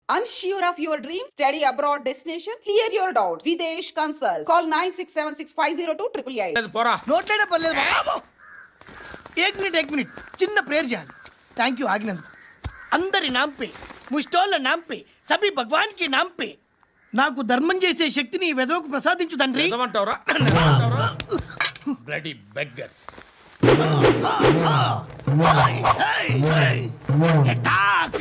Unsure of your dream? Study abroad destination? Clear your doubts. Videsh Consult. Call 9676502888. పోరా నోట్లైనా పర్లేదు బాబు. एक minute చిన్న prayer చేయాలి. థ్యాంక్ యూ ఆగినందుకు. అందరి నామ్ పే, ముష్టోళ్ళ నామ్ పే, సభీ భగవాన్ కి నామ్ పే నాకు ధర్మం చేసే శక్తిని ఈ వెదవకు ప్రసాదించు తండ్రి. ఏమంటావురా బ్లడీ బెగ్గర్స్. అటాక్.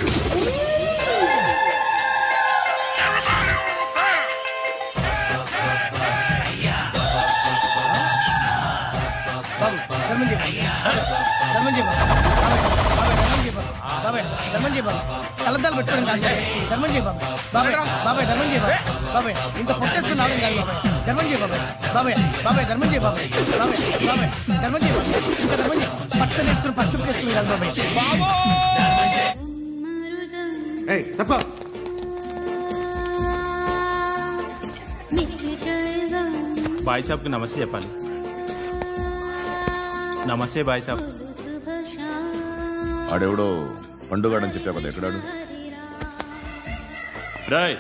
కలద్దాలు పెట్టుకోవడం కాదు ధర్మం చేయ బాబాయ్. బాబాయ్ ధర్మం చేయ బాబాయ్. ఇంత పొట్టేసుకుని రావడం కాదు బాబాయ్. ధర్మం చేయ బాబాయ్. బాబాయ్ ధర్మం చేయ బాబాయ్. ధర్మం చేయ ఇంకా ధర్మం చేయ. పట్టణ ఎత్తుకుని పట్టు వేసుకుని కాదు బాబాయ్. తప్ప भाई साहब को नमस्ते చెప్పాలి. నమస్తే భాయ్ సాబ్. ఆడెవడో పండుగాడని చెప్పా కదా, ఎక్కడాడు? రాయ్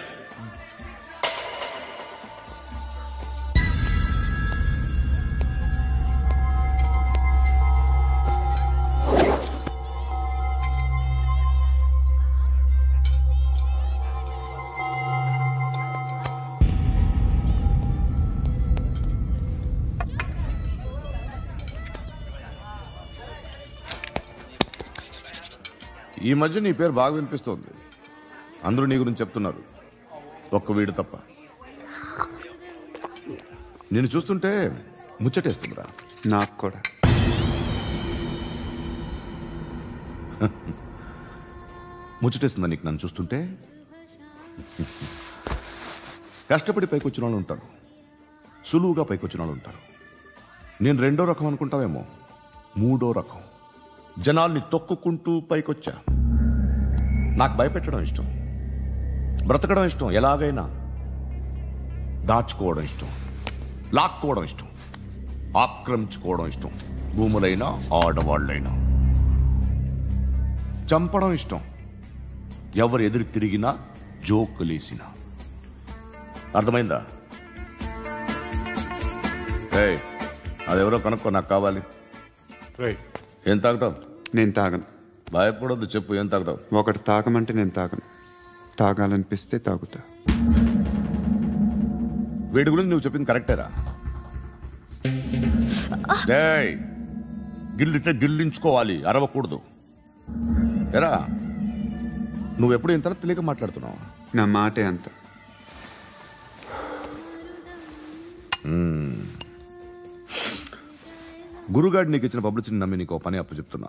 ఈ మధ్య నీ పేరు బాగా వినిపిస్తోంది. అందరూ నీ గురించి చెప్తున్నారు, ఒక్క వీడు తప్ప. నేను చూస్తుంటే ముచ్చటేస్తుందిరా. నాకు కూడా. ముచ్చటేస్తుందా నీకు నన్ను చూస్తుంటే? కష్టపడి పైకి వచ్చిన వాళ్ళు ఉంటారు, సులువుగా పైకి వచ్చిన వాళ్ళు ఉంటారు. నేను రెండో రకం అనుకుంటావేమో, మూడో రకం. జనాల్ని తొక్కుకుంటూ పైకొచ్చా. నాకు భయపెట్టడం ఇష్టం, బ్రతకడం ఇష్టం, ఎలాగైనా దాచుకోవడం ఇష్టం, లాక్కోవడం ఇష్టం, ఆక్రమించుకోవడం ఇష్టం. భూములైనా ఆడవాళ్ళైనా చంపడం ఇష్టం. ఎవరు ఎదురు తిరిగినా జోకులేసినా. అర్థమైందా? అదెవరో కనుక్కో, నాకు కావాలి. ఏం తాగుతావు? నేను తాగను. భయపడొద్దు, చెప్పు ఏం తాగుతావు? ఒకటి తాగమంటే నేను తాగను, తాగాలనిపిస్తే తాగుతా. వీడి గురించి నువ్వు చెప్పింది కరెక్టేరా? గిల్లితే గిల్లించుకోవాలి, అరవకూడదు. ఎరా నువ్వెప్పుడు ఇంత తెలియక మాట్లాడుతున్నావు? నా మాటే అంత. గురుగాడు నీకు ఇచ్చిన పబ్లిసిటీని నమ్మి నీకు పని అప్పు చెప్తున్నా.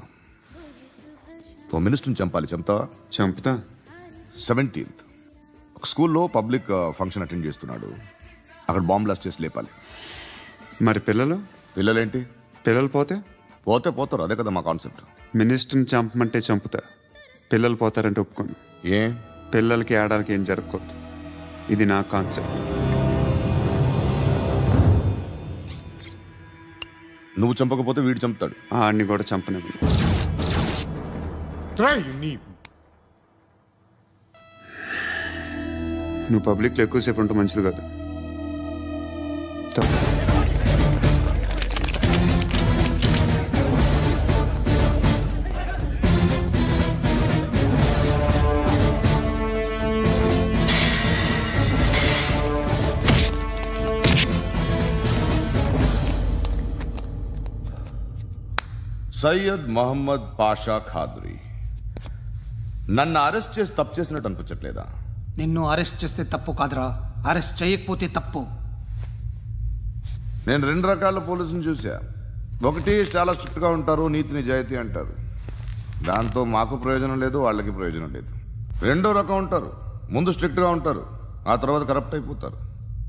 ఓ మినిస్టర్ని చంపాలి, చంపుతావా? చంపుతా. 17th ఒక స్కూల్లో పబ్లిక్ ఫంక్షన్ అటెండ్ చేస్తున్నాడు, అక్కడ బాంబ్ బ్లాస్ట్ చేసి లేపాలి. మరి పిల్లలు? పిల్లలేంటి? పిల్లలు పోతే పోతే పోతారు, అదే కదా మా కాన్సెప్ట్. మినిస్టర్ని చంపమంటే చంపుతా, పిల్లలు పోతారంటే ఒప్పుకోను. ఏ పిల్లలకి ఆడాలకి ఏం జరగకూడదు, ఇది నా కాన్సెప్ట్. నువ్వు చంపకపోతే వీడు చంపుతాడు. ఆడిని కూడా చంపనివ్వను. నువ్వు పబ్లిక్లో ఎక్కువసేపు ఉంటే మంచిది కాదు. సయ్యద్ మహమ్మద్ పాషా ఖాద్రీ నన్ను అరెస్ట్ చేసి తప్పు చేసినట్టు అనిపించట్లేదా? నిన్ను అరెస్ట్ చేస్తే తప్పు కాదురా, అరెస్ట్ చేయకపోతే తప్పు. నేను 2 రకాల పోలీసుని చూసా. ఒకటి చాలా స్ట్రిక్ట్గా ఉంటారు, నీతి నిజాయితీ అంటారు, దాంతో మాకు ప్రయోజనం లేదు, వాళ్ళకి ప్రయోజనం లేదు. రెండో రకం ఉంటారు, ముందు స్ట్రిక్ట్గా ఉంటారు, ఆ తర్వాత కరప్ట్ అయిపోతారు.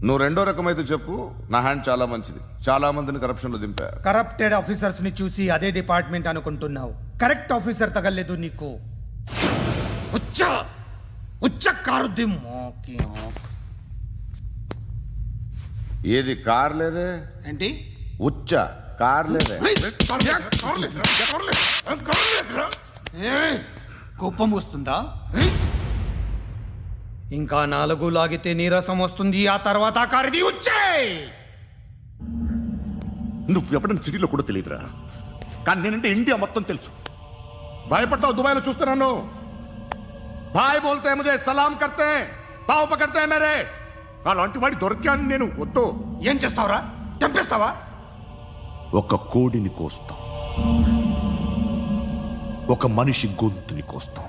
నువ్వు రెండో రకం అయితే చెప్పు, నా హ్యాండ్ చాలా మంచిది, చాలా మందిని కరప్షన్లో దింపా. కరప్టెడ్ ఆఫీసర్స్ ని చూసి అదే డిపార్ట్మెంట్ అనుకుంటున్నావు, కరెక్ట్ ఆఫీసర్ తగలేదు నీకు. ఏది కార్ లేదే? ఏంటి ఉచ్చ కార్ లేదే? కోపం వస్తుందా? ఇంకా 4 లాగితే నీరసం వస్తుంది. ఆ తర్వాత కారిది వచ్చేయ్. నువ్వు ఎవడని సిటీలో కూడా తెలియదురా, కానీ నేనంటే ఇండియా మొత్తం తెలుసు. భయపడతావు దుబాయ్లో చూస్తున్నాను. భాయ్ బోల్తే ముజే సలాం కర్తే పావు పకర్తే మేరే. అలాంటి వాడి దొరికాను నేను. వద్దు. ఏం చేస్తావురా? చంపేస్తావా? ఒక కోడిని కోస్తాం, ఒక మనిషి గొంతుని కోస్తాం.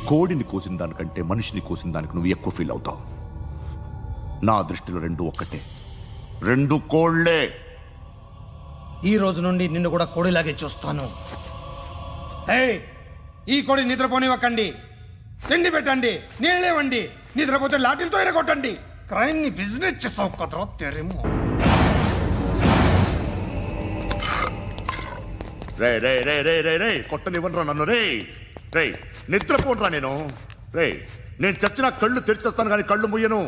కోడిని కోసిన దానికంటే మనిషిని కోసిన దానికి నువ్వు ఎక్కువ ఫీల్ అవుతావు. నా దృష్టిలో రెండు ఒక్కటే, రెండు కోళ్లే. ఈ రోజు నుండి నిన్ను కూడా కోడిలాగే చూస్తాను. ఏయ్, ఈ కోడి నిద్రపోనివ్వకండి. తిండి పెట్టండి, నీళ్ళేవండి. నిద్రపోతే లాఠీలతో ఎరగొట్టండి. క్రైమ్ ని బిజినెస్ చేసావు కదరా తెరేమో. రే రే రే రే రే రే కొట్టనివ్వనరా నన్ను. రే రే నిద్రపోనరా నేను. రే నేను చచ్చిన కళ్ళు తెరిచేస్తాను కానీ కళ్ళు ముయ్యను.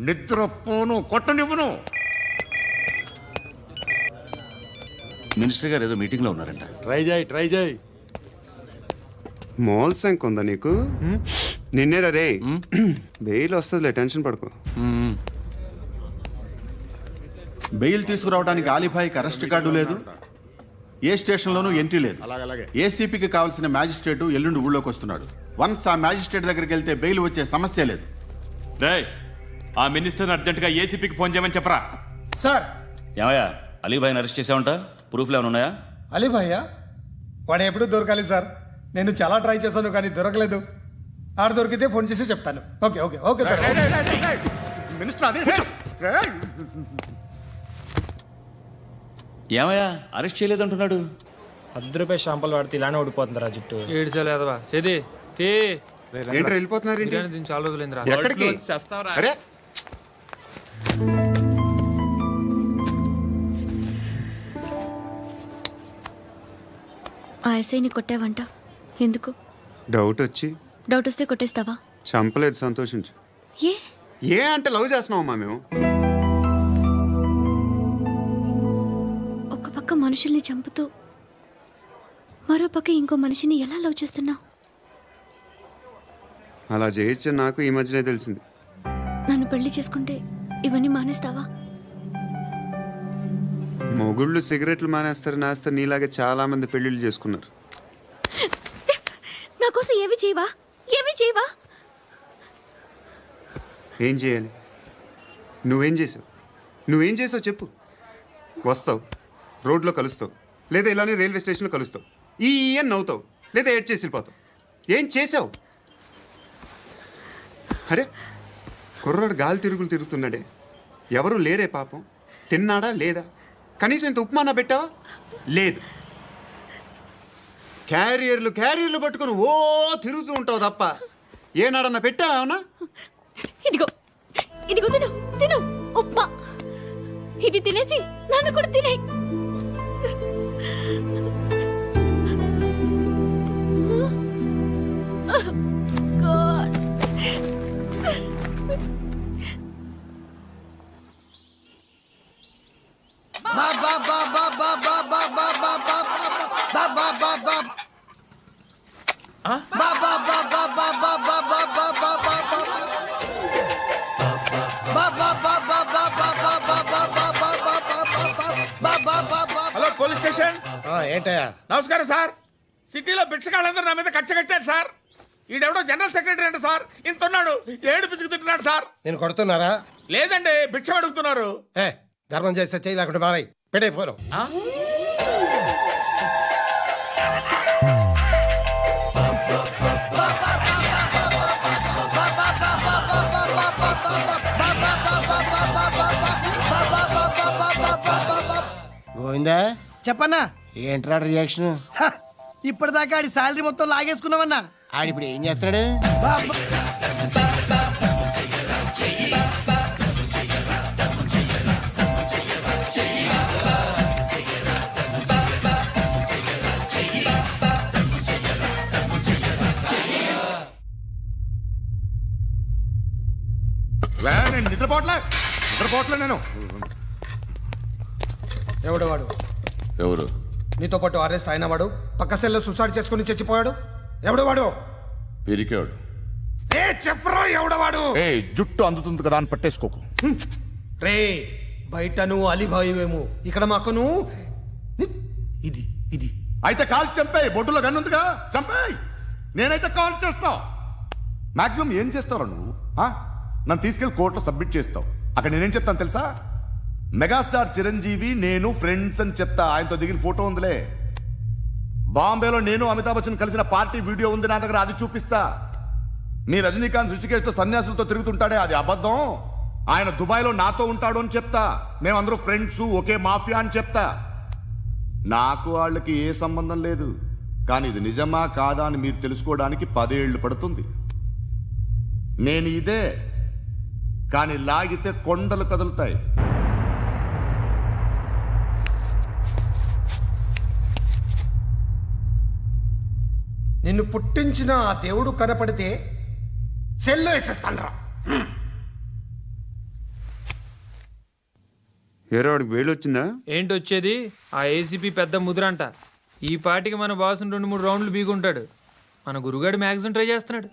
నిద్రపోను, కొట్టనివ్వను. మినిస్టర్ గారు ఏదో మీటింగ్ లో ఉన్నారంట. ట్రై చేయి. మోల్ సంక్ ఉందా నీకు? నిన్నేరా రే. బెయిల్ వస్తుందిలే, టెన్షన్ పడుకో. బెయిల్ తీసుకురావడానికి ఆలిభాయికి అరెస్ట్ కార్డు లేదు, ఏ స్టేషన్లోనూ ఎంట్రీ లేదు. ఏసీపీకి కావాల్సిన మ్యాజిస్ట్రేటు ఎల్లుండి ఊళ్ళోకి వస్తున్నాడు. వన్స్ ఆ మ్యాజిస్ట్రేట్ దగ్గరికి వెళ్తే బెయిల్ వచ్చే సమస్య లేదు. ఆ మినిస్టర్ అర్జెంట్ గా ఏసీపీకి ఫోన్ చేయమని చెప్పరా. సార్, ఏమయ్యా అలీభాయిని అరెస్ట్ చేసావంట? ప్రూఫ్లు ఏమైనా ఉన్నాయా? అలీభయ్యా వాడు ఎప్పుడు దొరకాలి సార్. నేను చాలా ట్రై చేశాను కానీ దొరకలేదు. ఆడ దొరికితే ఫోన్ చేసి చెప్తాను. Okay okay okay sir. Minister అదే. ఏమయ్యా అరెస్ట్ చేయలేదంటున్నాడు? ₹10 షాంపులు వాడితే ఇలానే ఓడిపోతుందిరా జుట్టు. ఏడ్చలేదవా చేది ఏంటి వెళ్ళిపోతున్నారు? దీన్ని చాలా రోజులైందిరా. ఎక్కడికి? అరే ఆ ఎస్ఐని కొట్టావంట, ఎందుకు? డౌట్ వచ్చి. డౌట్ వస్తే కొట్టేస్తావా? చంపలేదు, సంతోషించు. ఏ ఏ అంటే లవ్ చేస్తున్నావమ్మా మేము. ఒక పక్క మనుషుల్ని చంపుతూ మరో పక్క ఇంకో మనిషిని ఎలా లవ్ చేస్తున్నావు? అలా చేయొచ్చు నాకు ఈ మధ్యనే తెలిసింది. నన్ను పెళ్లి చేసుకుంటే ఇవన్నీ మానేస్తావా? మొగుళ్ళు సిగరెట్లు మానేస్తారు, నేస్తారు. నీలాగే చాలా మంది పెళ్లిళ్ళు చేసుకున్నారు. నా కోసం ఏమి చేయవా? ఏమి చేయవా? ఏం చేయాలి? నువ్వేం చేసావు? నువ్వేం చేసావు చెప్పు. వస్తావు, రోడ్లో కలుస్తావు, లేదా ఇలానే రైల్వే స్టేషన్లో కలుస్తావు. ఈ అని నవ్వుతావు, లేదా ఏడ్ చేసి వెళ్ళిపోతావు. ఏం చేసావు? అరే కుర్రాడు గాలి తిరుగులు తిరుగుతున్నాడే, ఎవరు లేరే పాపం. తిన్నాడా లేదా? కనీసం ఇంత ఉప్మానా పెట్టావా? లేదు. క్యారియర్లు పట్టుకుని ఓ తిరుగుతూ ఉంటావు తప్ప ఏనాడన్నా పెట్టావా? అవునా? ఇదిగో ఇదిగో తిను తిను ఉప్మా. ఇది తినేసి నన్ను కూడా తినే. Hello police station. ఏంటయ్యా? నమస్కారం సార్. సిటీలో భిక్షగాళ్ళందరూ నా మీద కచ్చ కట్టారు సార్. ఈడెవడో జనరల్ సెక్రటరీ అంట సార్. ఇంత ఉన్నాడు, ఏడు పిచ్చుకు తింటున్నాడు సార్. నేను కొడుతున్నారా? లేదండి, భిక్ష అడుగుతున్నారు. ధర్మం చేస్తే చేయి, లేకుండా మారాయి. పెట్టే ఫోను. గోవిందా చెప్పన్నా. ఏంట్రా రియాక్షన్? ఇప్పటిదాకా ఆడి శాలరీ మొత్తం లాగేసుకున్నావన్నా. ఆడిప్పుడు ఏం చేస్తున్నాడు? నేను నిద్రపోవట్లే నేను. ఎవడు వాడు? ఎవరు? నీతో పాటు అరెస్ట్ అయిన వాడు, పక్క సెల్లో సూసైడ్ చేసుకుని చచ్చిపోయాడు. ఎవడు వాడు? పిరికాడు. ఏ చెప్పరా ఎవడవాడు? ఏ జుట్టు అందుతుంది కదా అని పట్టేసుకోకు. రే బయట నువ్వు అలీబాయివేమో, ఇక్కడ మాకు నువ్వు ఇది ఇది. అయితే కాల్ చంపేయి, బొడ్డులో గన్నుందిగా చంపేయి. నేనైతే కాల్ చేస్తా. మాక్సిమం ఏం చేస్తావు నువ్వు? నన్ను తీసుకెళ్లి కోర్టులో సబ్మిట్ చేస్తావు. అక్కడ నేనేం చెప్తాను తెలుసా? మెగాస్టార్ చిరంజీవి నేను ఫ్రెండ్స్ అని చెప్తా. ఆయనతో దిగిన ఫోటో ఉందిలే. బాంబేలో నేను అమితాబ్ బచ్చన్ కలిసిన పార్టీ వీడియో ఉంది నా దగ్గర, అది చూపిస్తా. మీ రజనీకాంత్ ఋషికేష్ తో సన్యాసులతో తిరుగుతుంటాడే, అది అబద్ధం. ఆయన దుబాయ్లో నాతో ఉంటాడు అని చెప్తా. మేమందరూ ఫ్రెండ్స్, ఒకే మాఫియా అని చెప్తా. నాకు వాళ్ళకి ఏ సంబంధం లేదు. కానీ ఇది నిజమా కాదా అని మీరు తెలుసుకోవడానికి 10 ఏళ్లు పడుతుంది. నేను ఇదే, కానీ లాగితే కొండలు కదులుతాయి. నిన్ను పుట్టించిన ఆ దేవుడు కనపడితే సెల్లో వేసేస్తానరా. ఏరాడికి వేలు వచ్చిందా? ఏంటి వచ్చేది? ఆ ఏసీపీ పెద్ద ముద్రంట. ఈ పాటికి మన బాసును 2-3 రౌండ్లు బీగుంటాడు. మన గురుగాడు మ్యాక్సిమం ట్రై చేస్తున్నాడు.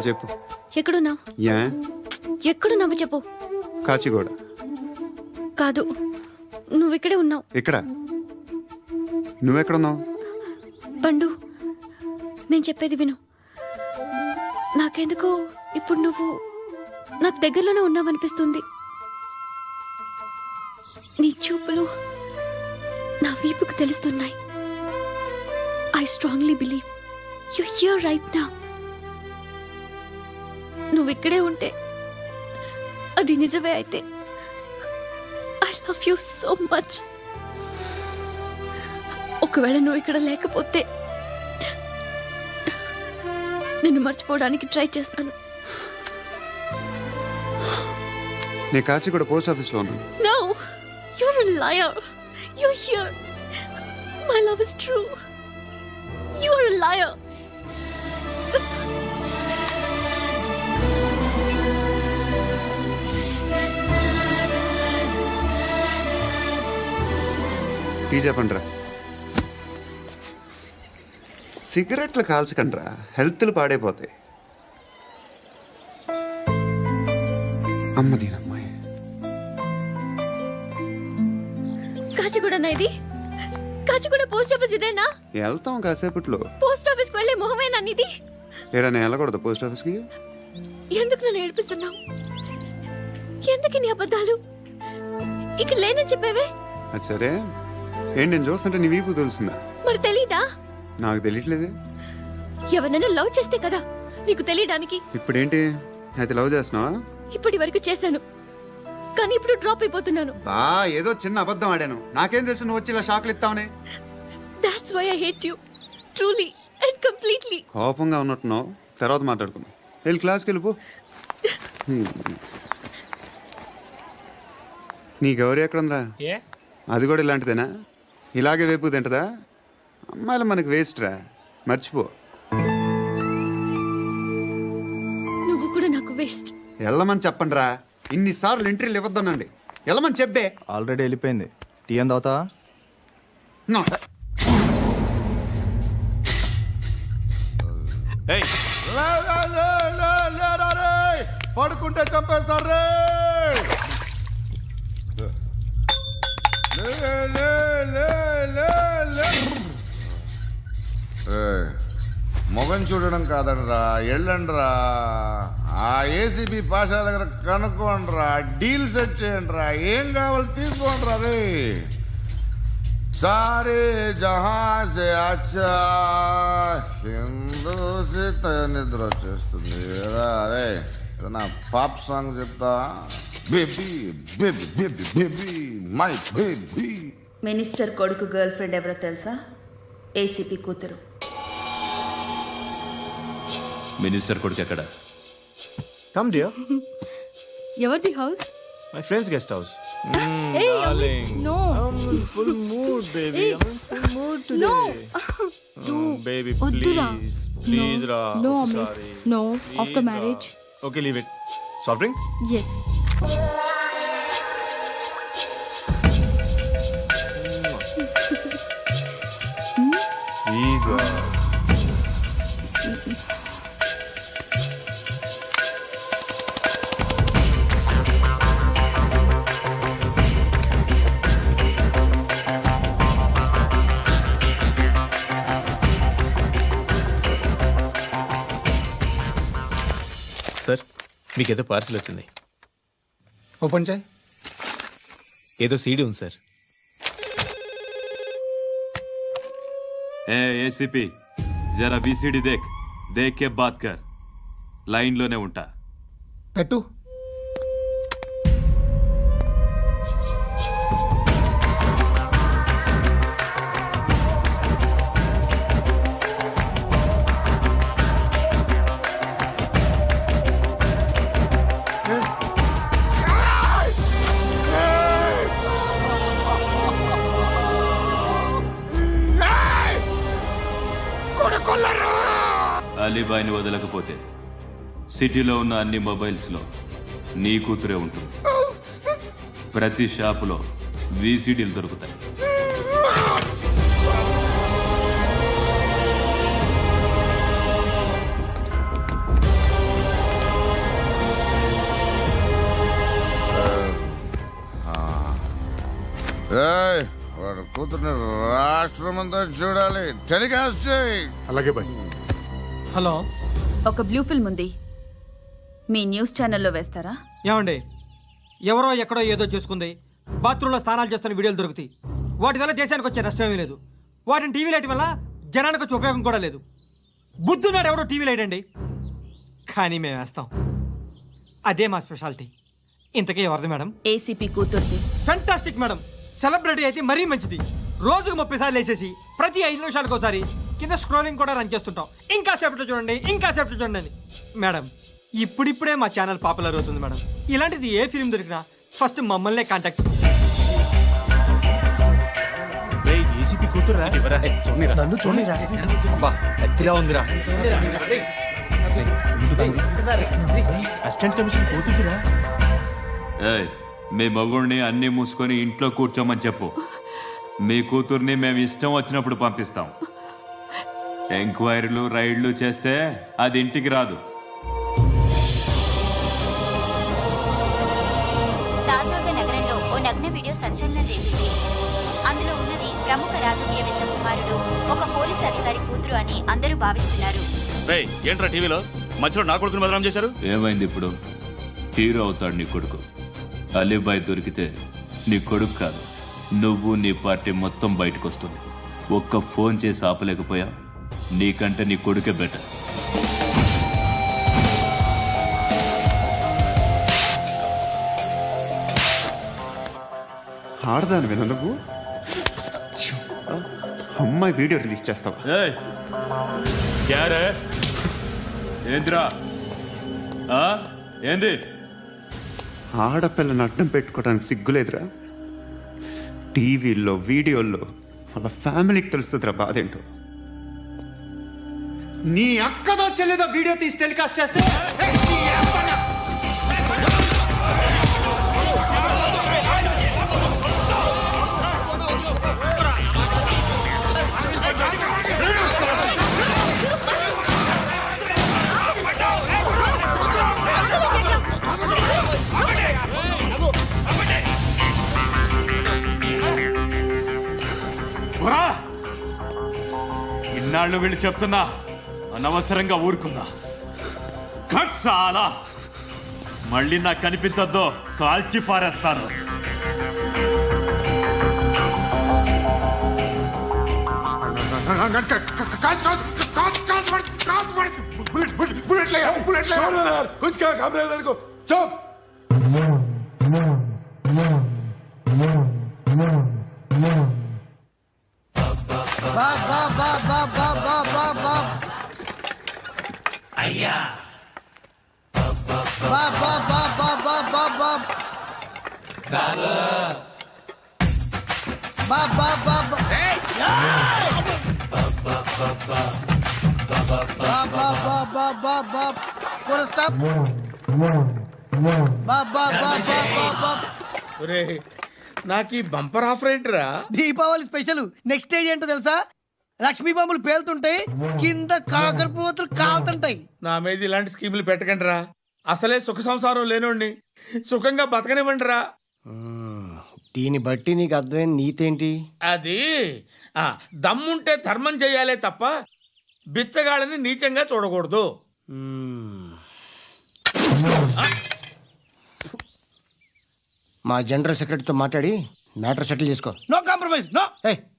చెప్పు. ఎక్కడున్నావు? ఎక్కడున్నావు చెప్పు. కాచిగూడ. కాదు, నువ్వు ఇక్కడే ఉన్నావు. ఇక్కడ నువ్వెక్కడున్నావు? పండు, నేను చెప్పేది విను. నాకెందుకో ఇప్పుడు నువ్వు నాకు దగ్గరలోనే ఉన్నావనిపిస్తుంది. నీ చూపులు నా వీపుకు తెలుస్తున్నాయి. I strongly believe you here right now. నువ్వు ఇక్కడే ఉంటే అది నిజమే అయితే I love you so much. ఒకవేళ నువ్వు ఇక్కడ లేకపోతే నిన్ను మర్చిపోవడానికి ట్రై చేస్తాను. నేను కాచిగూడ పోస్ట్ ఆఫీస్లో ఉన్నాను. No, you're a liar. You're here. My love is true. You're a liar. Tea చెప్పండిరా. సిగరెట్లు కాల్చకండ్రా, హెల్త్లు పాడైపోతాయి. అమ్మ దీనమ్మాయి. కాచిగూడనా ఇది? కాచిగూడ పోస్ట్ ఆఫీస్ ఇదేనా? వెళ్తాం కాసేపట్లో. పోస్ట్ ఆఫీస్ కి వెళ్ళే మొహమేనా నీది? ఏరా నేను వెళ్ళకూడదు పోస్ట్ ఆఫీస్కి? ఎందుకు నన్ను ఏడిపిస్తున్నావు? ఎందుకు నీ అబద్ధాలు? ఇక్కడ లేనని చెప్పేవే. అది సరే, ఏంటి నేను చూస్తుంటే నీ వీపు తెలుస్తుందా? మరి తెలీదా? నాకు తెలియట్లేదు. ఎవరైనా లవ్ చేస్తే కదా నీకు తెలియడానికి. ఇప్పుడేంటి అయితే లవ్ చేస్తున్నావా? ఇప్పటి వరకు చేశాను, కానీ ఇప్పుడు డ్రాప్ అయిపోతున్నాను. ఏదో చిన్న అబద్ధం ఆడాను. నాకేం తెలుసు నువ్వు వచ్చి ఇలా షాక్లు ఇస్తావని. That's why I hate you. Truly and completely. కోపంగా ఉన్నట్టున్నావు, తర్వాత మాట్లాడుకుందాం. వెళ్ళి క్లాస్కి వెళ్ళిపో. నీ గౌరీ ఎక్కడుందా? అది కూడా ఇలాంటిదేనా? ఇలాగే వేపు తింటదా? అమ్మాయిలు మనకి వేస్ట్ రా, మర్చిపో. నువ్వు కూడా నాకు వేస్ట్. వెళ్ళమని చెప్పండి రా. ఇన్నిసార్లు ఎంట్రీలు ఇవ్వద్దనండి. వెళ్ళమని చెప్పే. ఆల్రెడీ వెళ్ళిపోయింది. టీ ఎంత అవుతా? పడుకుంటే చంపేస్తారు రే. మొగం చూడడం కాదండ్రా, వెళ్ళండ్రా. ఆ ఏసీబీ పాషా దగ్గర కనుక్కోండ్రా, డీల్ సెట్ చేయండిరా, ఏం కావాలి తీసుకోండిరా. రే సారే జహాజే అచ్చా హిందూ నిద్ర వచ్చేస్తుంది రే. నా పాప్ సాంగ్ చెప్తా. Baby baby baby baby my baby minister కొడుకు గర్ల్ ఫ్రెండ్ ఎవరో తెలుసా? ఏసీపీ కూతురు. మినిస్టర్ కొడుకు ఎక్కడ? Come dear. ఎవరిది house? My friends guest house. Hey, no. I'm in full mood, baby. I'm in full mood today. No. Baby, Oddura. please, Ra. No, I'm Amit. sorry. No, Please, after Ra. marriage. Okay, leave it. Soft drink? Yes. Please, Ra. Sir మీకేదో parcel వచ్చింది. Open చేయి. ఏదో CD ఉంది sir. ఏ ACP జరా VCD దేక్ కే బాత్ కర్. లైన్లోనే ఉంటా. పెట్టు. అలీబాయిని వదలకపోతే సిటీలో ఉన్న అన్ని మొబైల్స్లో నీ కూతురే ఉంటుంది. ప్రతి షాపులో వీసీడీలు దొరుకుతాయి. వాడు కూతుర్ని రాష్ట్రమంతా చూడాలి. టెలికాస్ట్ చేయి. అలాగే బాయ్. హలో, ఒక బ్లూ ఫిల్మ్ ఉంది, మీ న్యూస్ ఛానల్లో వేస్తారా? ఏమండి, ఎవరో ఎక్కడో ఏదో చేసుకుంది, బాత్రూంలో స్నానాలు చేస్తున్న వీడియోలు దొరుకుతాయి. వాటి వల్ల దేశానికి వచ్చే నష్టమేమీ లేదు. వాటిని టీవీ లైట్ వల్ల జనానికి వచ్చే ఉపయోగం కూడా లేదు. బుద్ధున్నాడు ఎవడో టీవీ లైట్ అండి, కానీ మేము వేస్తాం. అదే మా స్పెషాలిటీ. ఇంతకీ ఎవరిది మేడం? ఏసీపీ కూతుర్ది. Fantastic madam. సెలబ్రిటీ అయితే మరీ మంచిది. రోజుకు 30 సార్లు వేసేసి ప్రతి 5 నిమిషాలకు ఒకసారి కింద స్క్రోలింగ్ కూడా రన్ చేస్తుంటాం. ఇంకా సేపట్లో చూడండి, ఇంకా సేపట్లో చూడండి అని. మేడం, ఇప్పుడిప్పుడే మా ఛానల్ పాపులర్ అవుతుంది మేడం. ఇలాంటిది ఏ ఫిల్మ్ దొరికినా ఫస్ట్ మమ్మల్నే కాంటాక్ట్. ఏసీపీ కూతురా? నన్ను చూడరా. ఎత్తిగా ఉందిరా. Assistant commission కూతురురా? మీ మగుడిని అన్ని మూసుకొని ఇంట్లో కూర్చోమని చెప్పు. మీ కూతుర్ని మేము ఇష్టం వచ్చినప్పుడు పంపిస్తాం. ఎంక్వైరీలు రైడ్లు చేస్తే అది ఇంటికి రాదు. తాజాగా నగరంలో ఓ నగ్న వీడియో సంచలనం రేపింది. అందులో ఉన్నది ప్రముఖ రాజకీయవేత్త కుమారుడు, ఒక పోలీస్ అధికారి కూతురు అని అందరూ భావిస్తున్నారు. ఏంట్రా టీవీలో మధ్యలో నా కొడుకుని బదనాం చేశారు? ఏమైంది ఇప్పుడు? హీరో అవుతాడు నీ కొడుకు. అలీబాయ్ దొరికితే నీ కొడుకు కాదు, నువ్వు నీ పార్టీ మొత్తం బయటకు వస్తుంది. ఒక్క ఫోన్ చేసి ఆపలేకపోయా? నీకంటే నీ కొడుకే బెటర్. ఆడదాని విన నువ్వు అమ్మాయి వీడియో రిలీజ్ చేస్తావా? ఏంద్రా ఏంది? ఆడపిల్లని అడ్డం పెట్టుకోవడానికి సిగ్గులేదురా? టీవీల్లో వీడియోల్లో వాళ్ళ ఫ్యామిలీకి తెలుస్తుందిరా బాధేంటో. నీ అక్కదో చెల్లిదో వీడియో తీసి టెలికాస్ట్ చేస్తే ఇన్నాళ్ళు వీళ్ళు చెప్తున్నా అనవసరంగా ఊరుకున్నా. చాలా మళ్ళీ నాకు కనిపించొద్దు, కాల్చి పారేస్తాను. कुछ क्या काम रहा है को चुप. No. అయ్యా నాకు ఈ బంపర్ ఆఫర్ ఏంటిరా? దీపావళి స్పెషల్. నెక్స్ట్ స్టేజ్ ఏంటో తెలుసా? లక్ష్మీ బాంబులు పేలుతుంటాయి, కింద కాకరపోతులు కాలుతుంటాయి. నా మీద ఇలాంటి స్కీములు పెట్టకండి రా. అసలే సుఖ సంసారం లేనోండి, సుఖంగా బతకనివ్వండి రా. దీన్ని బట్టి నీకు అర్థమైన నీతేంటి? అది దమ్ముంటే ధర్మం చేయాలే తప్ప బిచ్చగాళ్ళని నీచంగా చూడకూడదు. మా జనరల్ సెక్రటరీతో మాట్లాడి మ్యాటర్ సెటిల్ చేసుకో. No compromise, no.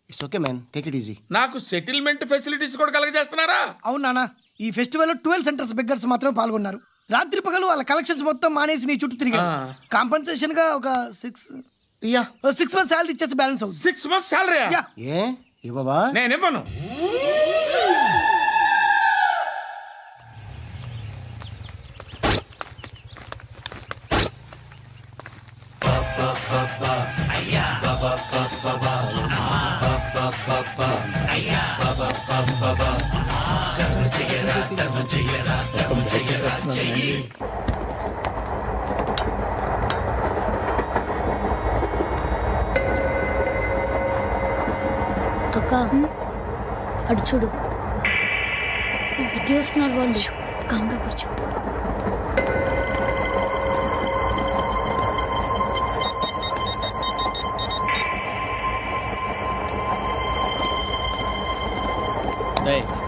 It's okay man, take it easy. నాకు సెటిల్మెంట్ ఫెసిలిటీస్ కూడా కలగజేస్తున్నారా? అవును నాన్న, ఈ ఫెస్టివల్ 12 సెంటర్స్ బెగ్గర్స్ మాత్రమే పాల్గొన్నారు. రాత్రి పగలు వాళ్ళ కలెక్షన్స్ మొత్తం మానేసి నీ చుట్టూ తిరిగారు. కాంపన్సేషన్ గా ఒక 6 months శాలరీ ఇచ్చేసి బ్యాలెన్స్ అవుతుంది. 6 months శాలరీ? ఏ ఇవ్వవా? నేను ఇవ్వను. అక్క అటు చూడు, వస్తున్నారు వాళ్ళు. కామ్గా కూర్చో.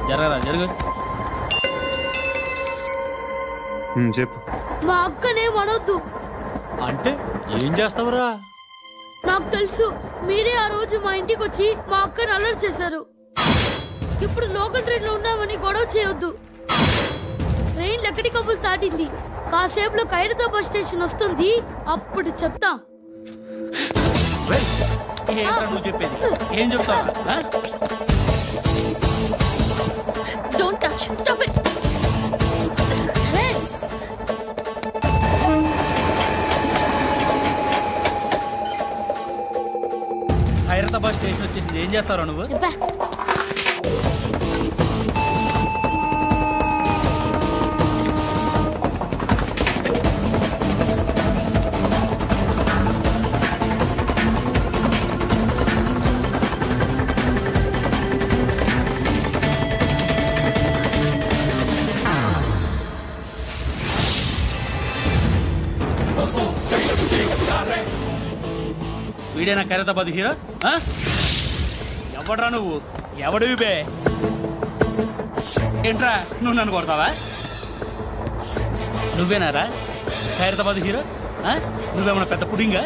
జరగరా జరుగు. చెప్పు. మా అక్కనే వనొద్దు. అంటే ఏం చేస్తావురా? నాకు తెలుసు, మీరే ఆ రోజు మా ఇంటికి వచ్చి మా అక్కని అలర్ట్ చేశారు. ఇప్పుడు లోకల్ ట్రైన్ లో ఉన్నామని గొడవ చేయొద్దు. ట్రైన్ లక్కడి కబుల్ దాటింది. కాసేపులో ఖైరతాబాద్ స్టేషన్ వస్తుంది, అప్పుడు చెప్తా. నువ్వు చెప్పేది ఏం చెప్తావు? Don't touch. Stop it. Khairatabad station వచ్చేసింది, ఏం చేస్తారా నువ్వు? వీడేనా ఖైరతాబాద్ హీరో? ఎవడ్రా నువ్వు? ఎవడివి బే? ఏంట్రా నువ్వు నన్ను కొడతావా? నువ్వేనారా ఖైరతాబాద్ హీరో? నువ్వేమన్నా పెద్ద పుడింగా?